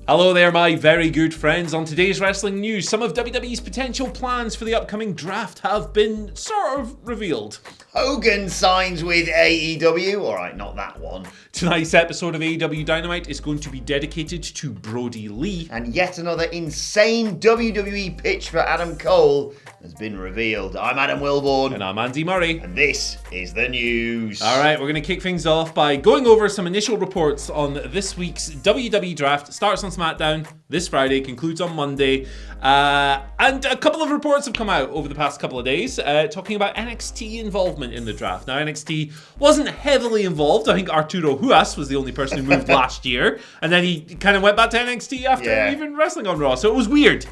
Hello there, my very good friends. On today's wrestling news, some of WWE's potential plans for the upcoming draft have been sort of revealed. Hogan signs with AEW. Alright, not that one. Tonight's episode of AEW Dynamite is going to be dedicated to Brodie Lee. And yet another insane WWE pitch for Adam Cole has been revealed. I'm Adam Wilborn. And I'm Andy Murray. And this is the news. Alright, we're going to kick things off by going over some initial reports on this week's WWE draft. Starts on SmackDown this Friday, concludes on Monday. And a couple of reports have come out over the past couple of days talking about NXT involvement in the draft. Now, NXT wasn't heavily involved. I think Arturo Huas was the only person who moved last year. And then he kind of went back to NXT after even wrestling on Raw. So it was weird.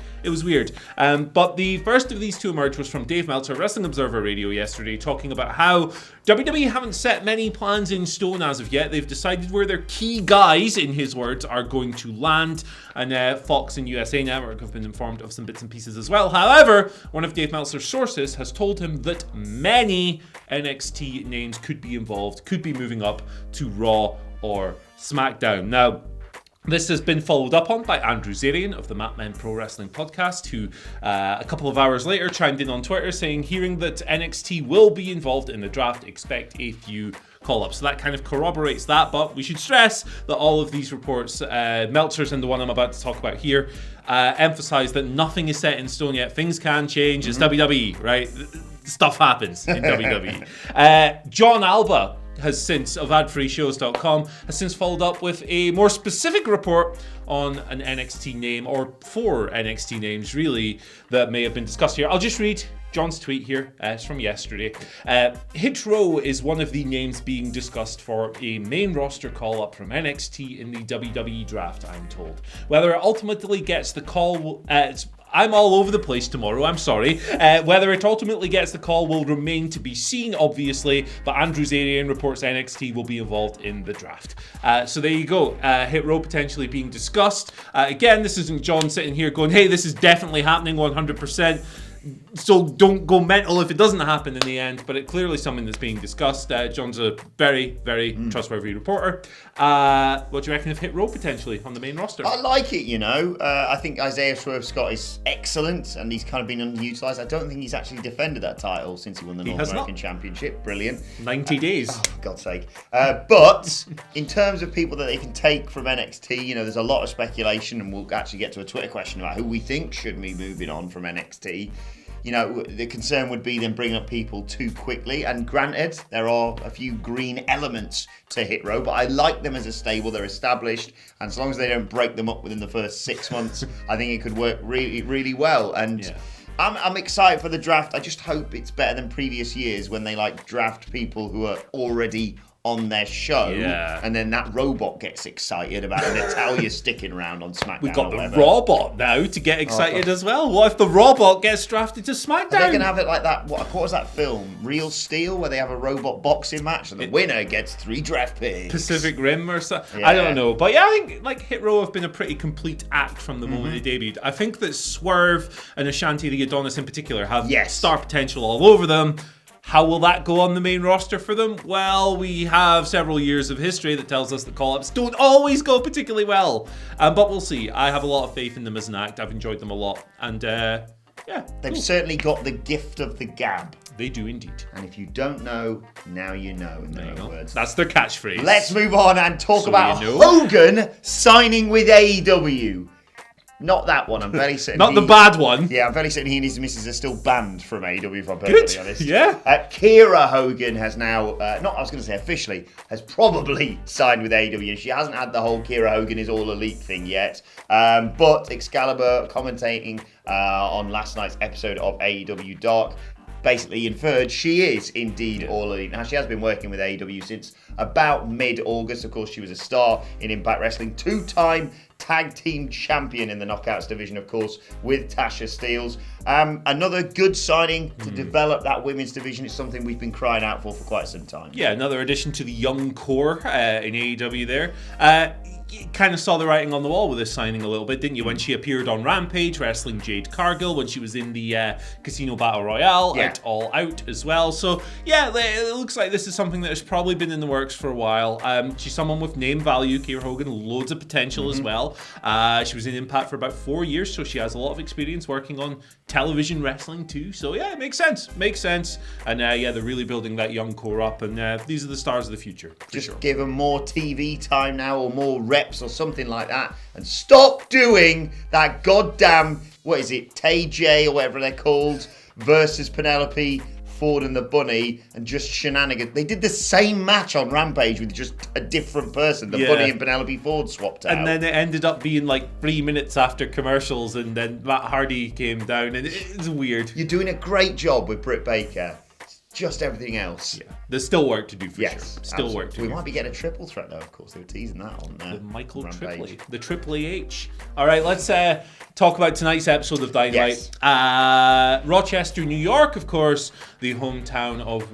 But the first of these to emerge was from Dave Meltzer, Wrestling Observer Radio yesterday, talking about how WWE haven't set many plans in stone as of yet. They've decided where their key guys, in his words, are going to land. And Fox and USA Network have been informed of some bits and pieces as well. However, one of Dave Meltzer's sources has told him that many NXT names could be involved, could be moving up to Raw or SmackDown. Now, this has been followed up on by Andrew Zarian of the Mat Men Pro Wrestling podcast, who a couple of hours later chimed in on Twitter saying, hearing that NXT will be involved in the draft, expect a few call-ups. So that kind of corroborates that, but we should stress that all of these reports, Meltzer's and the one I'm about to talk about here, emphasize that nothing is set in stone yet. Things can change. It's WWE, right? Stuff happens in WWE. John Alba has since, of adfreeshows.com, has since followed up with a more specific report on an NXT name, or 4 NXT names really, that may have been discussed here. I'll just read John's tweet here. It's from yesterday. Hit Row is one of the names being discussed for a main roster call-up from NXT in the WWE draft, I'm told. Whether it ultimately gets the call... I'm all over the place tomorrow, I'm sorry. Whether it ultimately gets the call will remain to be seen, obviously, but Andrew Zarian reports NXT will be involved in the draft. So there you go, Hit Row potentially being discussed. Again, this isn't John sitting here going, hey, this is definitely happening 100%. So don't go mental if it doesn't happen in the end, but it's clearly something that's being discussed. John's a very, very trustworthy reporter. What do you reckon of Hit Row potentially on the main roster? I like it, you know. I think Isaiah Swerve Scott is excellent, and he's kind of been underutilized. I don't think he's actually defended that title since he won the North American Championship. Brilliant. 90 days. Oh, for God's sake. But in terms of people that they can take from NXT, you know, there's a lot of speculation, and we'll actually get to a Twitter question about who we think should be moving on from NXT. You know, the concern would be them bringing up people too quickly. And granted, there are a few green elements to Hit Row, but I like them as a stable. They're established. And as long as they don't break them up within the first 6 months, I think it could work really, really well. And I'm excited for the draft. I just hope it's better than previous years when they draft people who are already on their show, and then that robot gets excited about Natalia sticking around on SmackDown. We've got the robot now to get excited as well. What if the robot gets drafted to SmackDown? Are they going to have it like that? What was that film? Real Steel, where they have a robot boxing match and the winner gets 3 draft picks. Pacific Rim or something. I don't know. But yeah, I think Hit Row have been a pretty complete act from the moment they debuted. I think that Swerve and Ashanti the Adonis in particular have star potential all over them. How will that go on the main roster for them? Well, we have several years of history that tells us that call-ups don't always go particularly well. But we'll see. I have a lot of faith in them as an act. I've enjoyed them a lot. And they've certainly got the gift of the gab. They do indeed. And if you don't know, now you know, in their own words. That's their catchphrase. Let's move on and talk about Hogan signing with AEW. Not that one. I'm very certain. Not the bad one. Yeah, I'm very certain he and his missus are still banned from AEW, if I'm perfectly honest. Yeah. Keira Hogan has now, officially, has probably signed with AEW. She hasn't had the whole Keira Hogan is all elite thing yet. But Excalibur commentating on last night's episode of AEW Dark basically inferred she is indeed all elite. Now, she has been working with AEW since about mid-August. Of course, she was a star in Impact Wrestling, 2-time tag team champion in the Knockouts division, of course, with Tasha Steelz. Another good signing to develop that women's division. It's something we've been crying out for quite some time. Yeah, another addition to the young core in AEW there. you kind of saw the writing on the wall with this signing a little bit, didn't you? When she appeared on Rampage wrestling Jade Cargill, when she was in the Casino Battle Royale at All Out as well. So yeah, it looks like this is something that has probably been in the works for a while. She's someone with name value. Keira Hogan, loads of potential as well. She was in Impact for about 4 years, so she has a lot of experience working on television wrestling too. So yeah, it makes sense. And yeah, they're really building that young core up, and these are the stars of the future. Just give them more TV time now, or more reps or something like that, and stop doing that goddamn, what is it, Tay J or whatever they're called, versus Penelope Ford and the Bunny, and just shenanigans. They did the same match on Rampage with just a different person. The Bunny and Penelope Ford swapped out. And then it ended up being like 3 minutes after commercials, and then Matt Hardy came down, and it's weird. You're doing a great job with Britt Baker. Just everything else. Yeah. There's still work to do for sure. Still absolutely. Work to do. We might be getting a triple threat though, of course. They were teasing that on the Michael Rampage. Triple, the Triple H. All right, let's talk about tonight's episode of Dynamite. Rochester, New York, of course, the hometown of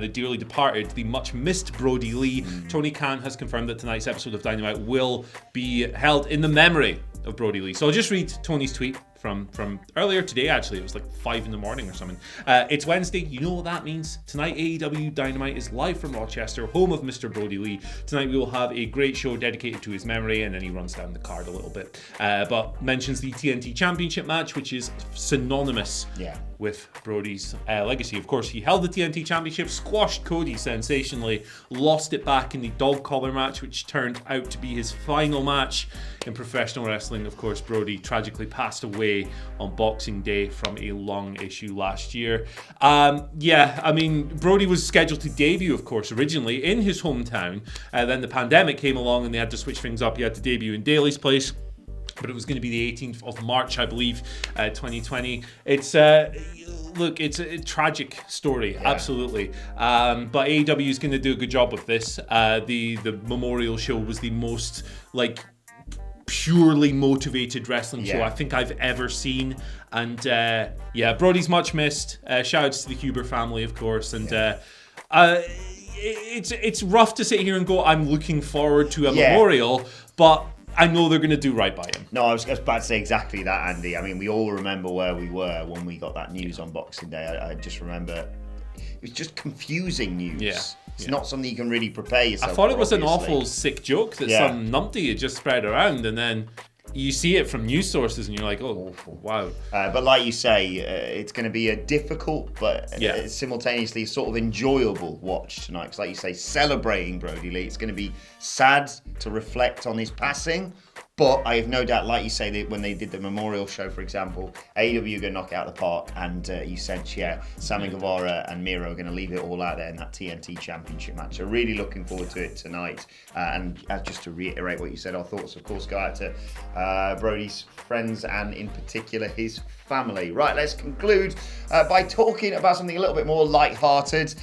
the dearly departed, the much missed Brodie Lee. Tony Khan has confirmed that tonight's episode of Dynamite will be held in the memory of Brodie Lee. So I'll just read Tony's tweet from earlier today, actually. It was like 5 in the morning or something. It's Wednesday. You know what that means. Tonight, AEW Dynamite is live from Rochester, home of Mr. Brodie Lee. Tonight, we will have a great show dedicated to his memory, and then he runs down the card a little bit. But mentions the TNT Championship match, which is synonymous with Brodie's legacy. Of course, he held the TNT Championship, squashed Cody sensationally, lost it back in the dog collar match, which turned out to be his final match in professional wrestling. Of course, Brodie tragically passed away on Boxing Day from a lung issue last year. Brodie was scheduled to debut, of course, originally in his hometown. Then the pandemic came along and they had to switch things up. He had to debut in Daly's place, but it was going to be the 18th of March, I believe, 2020. It's it's a tragic story, absolutely. But AEW is going to do a good job with this. The memorial show was the most purely motivated wrestling show I think I've ever seen, and Brodie's much missed. Shout outs to the Huber family, of course, and it's rough to sit here and go, I'm looking forward to a memorial, but I know they're going to do right by him. No, I was about to say exactly that, Andy. I mean, we all remember where we were when we got that news on Boxing Day. I just remember it was just confusing news. It's not something you can really prepare yourself for. I thought it was an awful sick joke that some numpty had just spread around, and then you see it from news sources and you're like, oh, wow. But like you say, it's going to be a difficult but simultaneously sort of enjoyable watch tonight. Because like you say, celebrating Brodie Lee. It's going to be sad to reflect on his passing. But I have no doubt, like you say, that when they did the memorial show, for example, AEW are going to knock it out of the park, and you sense, Sammy Guevara and Miro are going to leave it all out there in that TNT Championship match. So really looking forward to it tonight. And just to reiterate what you said, our thoughts, of course, go out to Brodie's friends and, in particular, his family. Right, let's conclude by talking about something a little bit more lighthearted.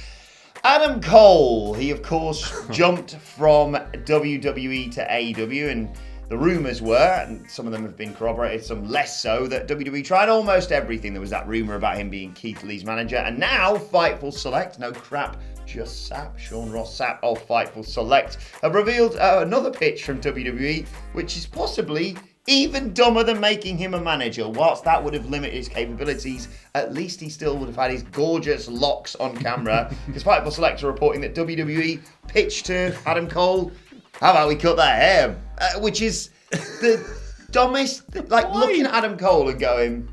Adam Cole, he, of course, jumped from WWE to AEW, and the rumours were, and some of them have been corroborated, some less so, that WWE tried almost everything. There was that rumour about him being Keith Lee's manager. And now Fightful Select, no crap, just Sapp, Sean Ross Sapp of Fightful Select, have revealed another pitch from WWE, which is possibly even dumber than making him a manager. Whilst that would have limited his capabilities, at least he still would have had his gorgeous locks on camera. Because Fightful Select are reporting that WWE pitched to Adam Cole, how about we cut that hair? Which is the dumbest, looking at Adam Cole and going,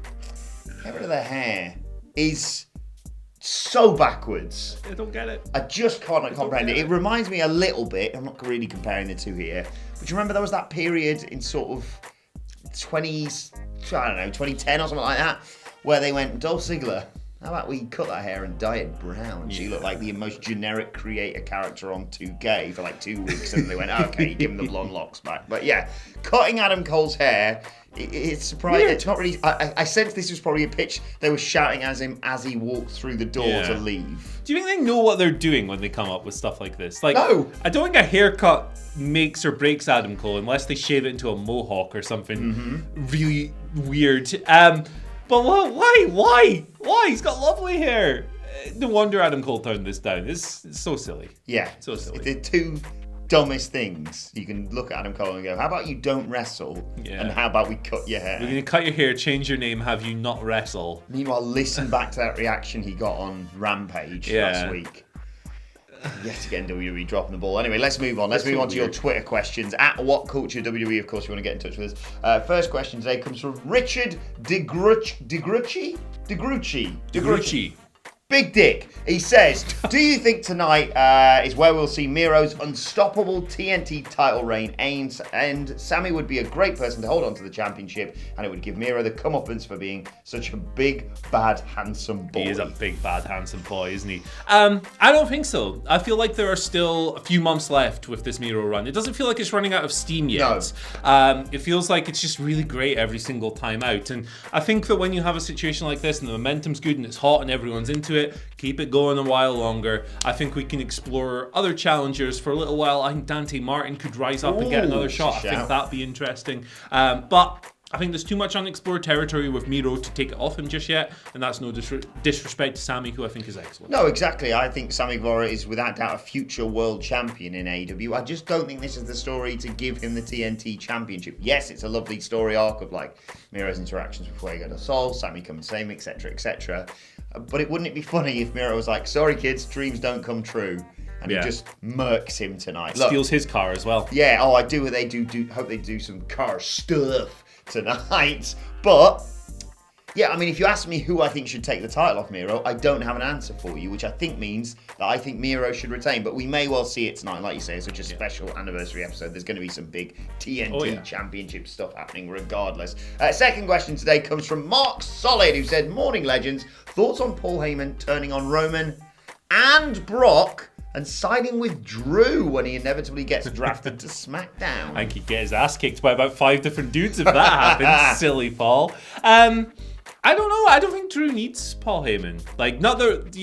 get rid of the hair, is so backwards. I don't get it. I just can't comprehend it. It reminds me a little bit, I'm not really comparing the two here, but you remember there was that period in sort of 2010 or something like that, where they went, Dolph Ziggler, how about we cut that hair and dye it brown? She looked like the most generic creator character on 2K for 2 weeks, and they went, okay, give him the blonde locks back. But cutting Adam Cole's hair, it's surprising. It's not really. I sense this was probably a pitch they were shouting at him as he walked through the door to leave. Do you think they know what they're doing when they come up with stuff like this? No. I don't think a haircut makes or breaks Adam Cole unless they shave it into a mohawk or something really weird. But why? He's got lovely hair. No wonder Adam Cole turned this down. It's so silly. Yeah. So silly. They're two dumbest things. You can look at Adam Cole and go, how about you don't wrestle? Yeah. And how about we cut your hair? We're going to cut your hair, change your name, have you not wrestle. Meanwhile, listen back to that reaction he got on Rampage last week. Yet again, WWE dropping the ball. Anyway, let's move on. Let's move on to your Twitter questions. At WhatCulture WWE, of course, you want to get in touch with us. First question today comes from Richard DeGrucci. Big Dick. He says, do you think tonight is where we'll see Miro's unstoppable TNT title reign aims, and Sammy would be a great person to hold on to the championship, and it would give Miro the comeuppance for being such a big, bad, handsome boy? He is a big, bad, handsome boy, isn't he? I don't think so. I feel like there are still a few months left with this Miro run. It doesn't feel like it's running out of steam yet. No. It feels like it's just really great every single time out. And I think that when you have a situation like this and the momentum's good and it's hot and everyone's into it, keep it going a while longer. I think we can explore other challengers for a little while. I think Dante Martin could rise up and get another shot. I think that'd be interesting. But I think there's too much unexplored territory with Miro to take it off him just yet, and that's no disrespect to Sammy, who I think is excellent. No, exactly. I think Sammy Guevara is without doubt a future world champion in AEW. I just don't think this is the story to give him the TNT championship. Yes, it's a lovely story arc of like Miro's interactions with Fuego del Sol, Sammy coming to save him, etc., etc. But wouldn't it be funny if Miro was like, sorry kids, dreams don't come true. And he just murks him tonight. Steals his car as well. Yeah, I do. They do hope they do some car stuff tonight. But yeah, I mean, if you ask me who I think should take the title off Miro, I don't have an answer for you, which I think means that I think Miro should retain. But we may well see it tonight. Like you say, it's such a special anniversary episode. There's going to be some big TNT championship stuff happening regardless. Second question today comes from Mark Solid, who said, morning legends, thoughts on Paul Heyman turning on Roman and Brock and siding with Drew when he inevitably gets drafted to SmackDown. I think he'd get his ass kicked by about 5 different dudes if that happens. Silly Paul. I don't know. I don't think Drew needs Paul Heyman. Like, not that,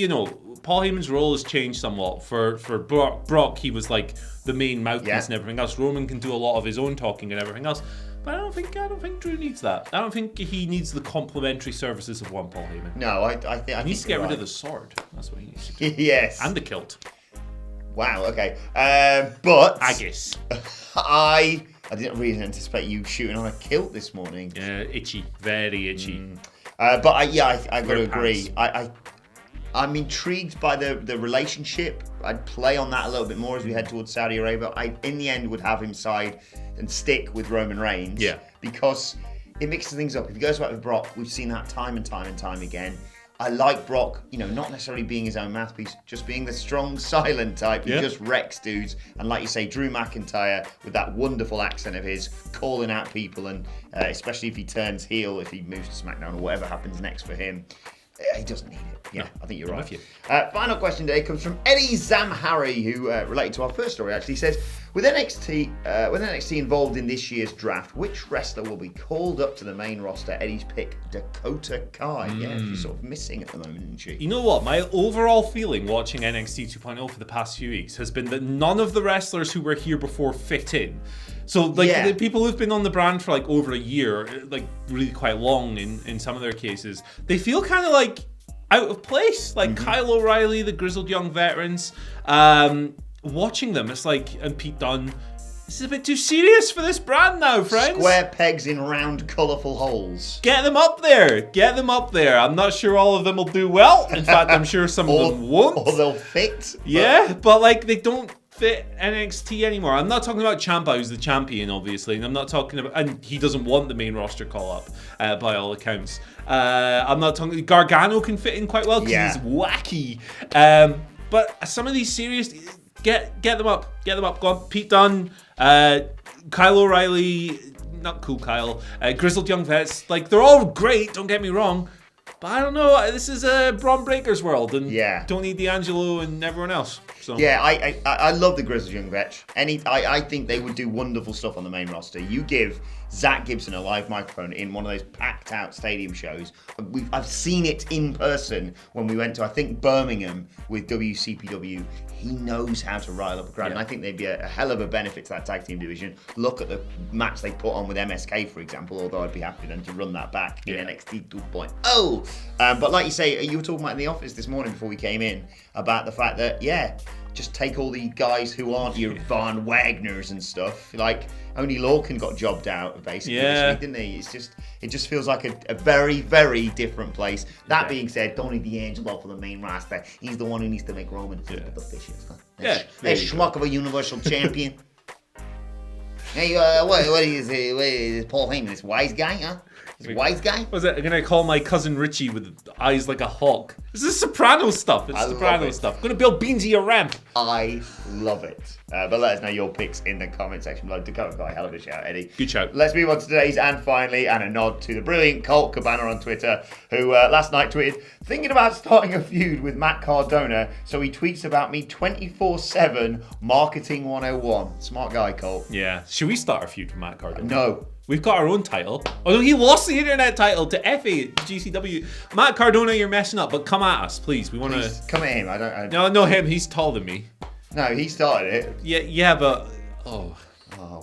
Paul Heyman's role has changed somewhat. For Brock, he was like the main mouthpiece and everything else. Roman can do a lot of his own talking and everything else. But I don't think Drew needs that. I don't think he needs the complementary services of one Paul Heyman. No, I think he needs to get rid of the sword. That's what he needs to do. Yes. And the kilt. Wow, okay. But Haggis. I didn't really anticipate you shooting on a kilt this morning. Yeah, itchy. Very itchy. But I got to agree. I'm intrigued by the relationship. I'd play on that a little bit more as we head towards Saudi Arabia. I, in the end, would have him side and stick with Roman Reigns. Yeah. Because it mixes things up. If he goes back with Brock, we've seen that time and time and time again. I like Brock, not necessarily being his own mouthpiece, just being the strong, silent type who just wrecks dudes. And like you say, Drew McIntyre, with that wonderful accent of his, calling out people, and especially if he turns heel, if he moves to SmackDown or whatever happens next for him. He doesn't need it. Yeah, no, I think you're right. Final question today comes from Eddie Zamhari, who related to our first story actually. Says, with NXT involved in this year's draft, which wrestler will be called up to the main roster? Eddie's pick, Dakota Kai. Yeah, she's sort of missing at the moment, isn't she? You know what? My overall feeling watching NXT 2.0 for the past few weeks has been that none of the wrestlers who were here before fit in. So, the people who've been on the brand for over a year, really quite long in some of their cases, they feel kind of out of place. Kyle O'Reilly, the grizzled young veterans. Watching them, it's and Pete Dunne, this is a bit too serious for this brand now, friends. Square pegs in round, colourful holes. Get them up there. I'm not sure all of them will do well. In fact, I'm sure some of them won't. Or they'll fit. Yeah, but they don't fit NXT anymore. I'm not talking about Ciampa, who's the champion, obviously, and I'm not talking about, and he doesn't want the main roster call up by all accounts. I'm not talking. Gargano can fit in quite well because he's wacky. But some of these serious, get them up. Go on, Pete Dunne, Kyle O'Reilly, not cool Kyle, grizzled young vets. They're all great. Don't get me wrong. But I don't know. This is a Braun Breaker's world, and don't need D'Angelo and everyone else. So. Yeah, I love the grizzled young vets. I think they would do wonderful stuff on the main roster. You give Zach Gibson a live microphone in one of those packed out stadium shows. I've seen it in person when we went to, I think, Birmingham with WCPW. He knows how to rile up a crowd, and I think they'd be a hell of a benefit to that tag team division. Look at the match they put on with MSK, for example, although I'd be happy then to run that back in NXT 2.0. But like you say, you were talking about in the office this morning before we came in about the fact that, just take all the guys who aren't your Von Wagners and stuff. Like, only Lorcan got jobbed out, basically, this week, didn't he? It just feels like a very, very different place. That being said, Tony D'Angelo for the main roster. He's the one who needs to make Roman flip with the fishes. Huh? That schmuck of a Universal Champion. Hey, what is Paul Heyman, this wise guy, huh? This wise guy? Was it? I'm going to call my cousin Richie with eyes like a hawk. This is Soprano stuff. It's Soprano stuff. I'm going to build Beansy a ramp. I love it. But let us know your picks in the comment section below. Dakota got a hell of a shout, Eddie. Good shout. Let's move on to today's and finally, and a nod to the brilliant Colt Cabana on Twitter, who last night tweeted, thinking about starting a feud with Matt Cardona, so he tweets about me 24/7, marketing 101. Smart guy, Colt. Yeah. Should we start a feud with Matt Cardona? No. We've got our own title. Although he lost the internet title to FA GCW. Matt Cardona, you're messing up, but come at us, please. We want to come at him. I don't. No, him. He's taller than me. No, he started it. Yeah, but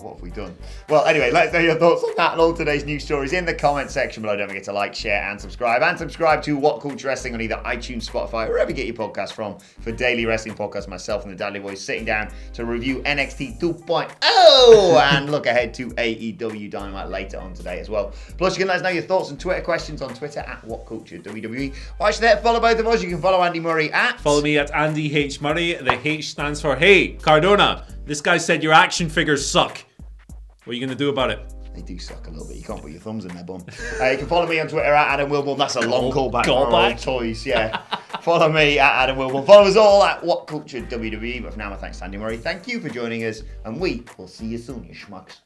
what have we done? Well, anyway, let us know your thoughts on that and all today's news stories in the comment section below. Don't forget to like, share, and subscribe. And subscribe to What Culture Wrestling on either iTunes, Spotify, or wherever you get your podcasts from for daily wrestling podcasts. Myself and the Dudley Boys sitting down to review NXT 2.0 and look ahead to AEW Dynamite later on today as well. Plus, you can let us know your thoughts and Twitter questions on Twitter at WhatCulture WWE. While you're there, follow both of us. You can follow Andy Murray at... Follow me at Andy H. Murray. The H stands for, hey, Cardona, this guy said your action figures suck. What are you going to do about it? They do suck a little bit. You can't put your thumbs in their bum. You can follow me on Twitter at Adam Wilborn. That's a long callback. Old toys, yeah. Follow me at Adam Wilborn. Follow us all at What Culture WWE. But for now, my thanks to Andy Murray. Thank you for joining us, and we will see you soon, you schmucks.